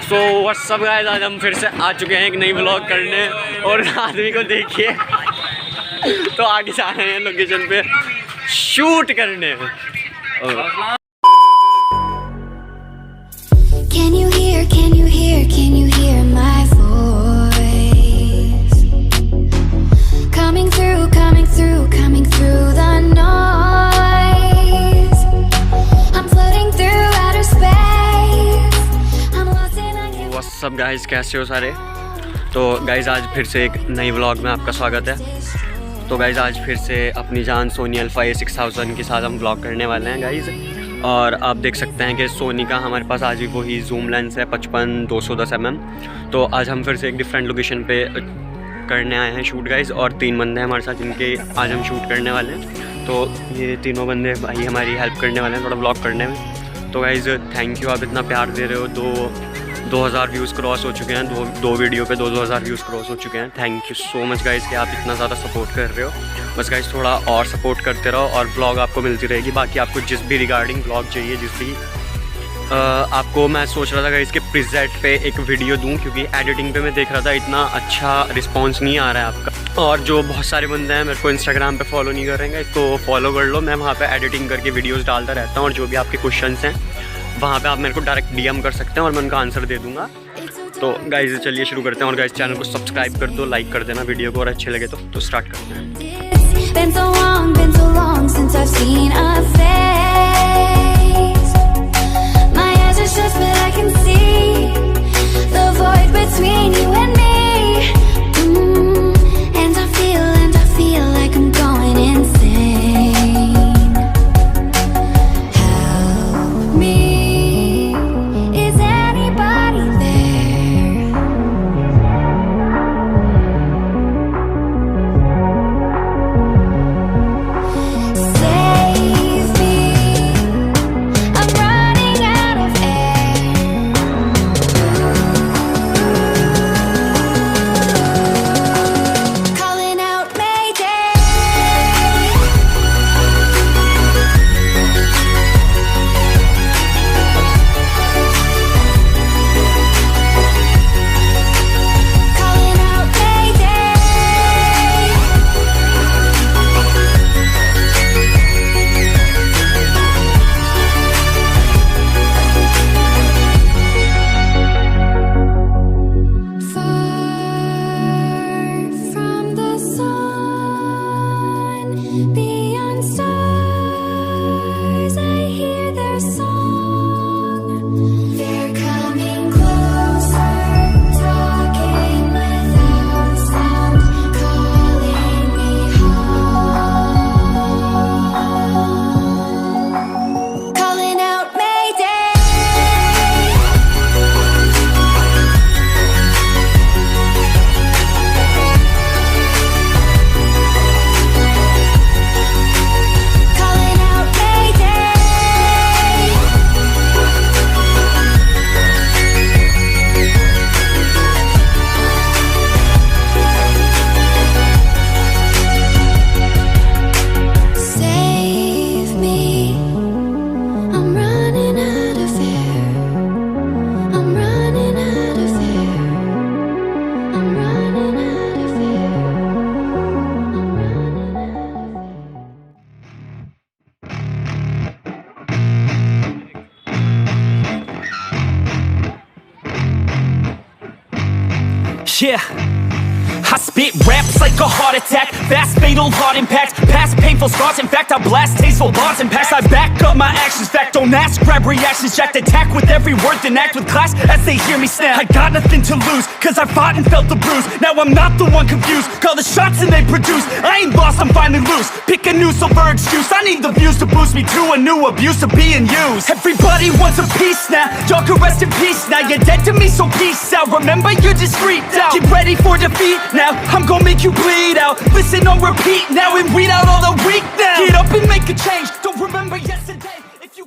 So what's up guys, आज हम फिर से आ चुके हैं एक नई व्लॉग करने और आदमी को देखिए तो आगे जा रहे हैं लोकेशन पे शूट करने। Can you hear my voice coming through the noise? I'm floating through outer space. I'm lost in what's up guys, कैसे हो सारे? तो गाइस आज फिर से एक नई व्लॉग में आपका स्वागत है। तो गाइस आज फिर से अपनी जान सोनी अल्फा A6000 के साथ हम व्लॉग करने वाले हैं गाइस। और आप देख सकते हैं कि सोनी का हमारे पास आज भी वही जूम लेंस है 55-210 mm। तो आज हम फिर से एक डिफरेंट लोकेशन पे करने आए हैं शूट गाइस, और 3 बंदे हैं हमारे साथ जिनके आज हम शूट करने वाले हैं। तो ये तीनों बंदे भाई हमारी हेल्प करने वाले हैं थोड़ा व्लॉग करने में। तो गाइस थैंक यू, आप इतना प्यार दे रहे हो। 2000 व्यूज़ क्रॉस हो चुके हैं, दो वीडियो पे 2000 व्यूज़ क्रॉस हो चुके हैं। Thank you so much guys कि आप इतना ज़्यादा सपोर्ट कर रहे हो। बस गाइस थोड़ा और सपोर्ट करते रहो और ब्लॉग आपको मिलती रहेगी। बाकी आपको जिस भी रिगार्डिंग ब्लॉग चाहिए, जिस भी आपको, मैं सोच रहा था गाइस कि प्रीसेट पे एक वीडियो दूं, क्योंकि एडिटिंग पे मैं देख रहा था इतना अच्छा रिस्पांस नहीं आ रहा है आपका। और जो बहुत सारे बंदे हैं मेरे को इंस्टाग्राम पे फॉलो नहीं कर रहे हैं तो फॉलो कर लो। मैं वहाँ पे एडिटिंग करके वीडियोज़ डालता रहता हूँ, और जो भी आपके क्वेश्चंस हैं वहाँ पे आप मेरे को डायरेक्ट DM कर सकते हैं और मैं उनका आंसर दे दूँगा। तो गाइस चलिए शुरू करते हैं। और गाइस चैनल को सब्सक्राइब कर दो, लाइक कर देना वीडियो को, और अच्छे लगे तो स्टार्ट करते हैं। been so long since I've seen a face. My eyes are shut but I can see the void between you and me. And I feel like I'm going insane. Help me. Is anybody there? Save me. I'm running out of air. Calling out Mayday. Calling out Mayday. Far from the sun, beyond stars, I hear their song. They're coming closer, talking without sound, calling me home. Calling out Mayday. Calling out Mayday. Save me. I'm running out of air. I'm running out of air. I'm running out of air. I'm running out of air. Yeah, I spit raps like a heart attack, fast fatal heart impact, past painful scars. In fact, I blast tasteful bars and packs. I back up my actions, fact don't ask, grab reactions, jacked attack with every word, then act with class as they hear me snap. I got nothing to lose, cause I fought and felt the bruise. Now I'm not the one confused, call the shots and they produce. I ain't lost, I'm finally loose, pick a new silver excuse. I need the views to boost me to a new abuse of being used. Everybody wants a piece now, y'all can rest in peace now. You're dead to me, so peace out. Remember, you're just freaked out. Get ready for defeat now, I'm gonna make you bleed out. Listen on repeat now and weed out all the weak now. Get up and make a change, don't remember yesterday.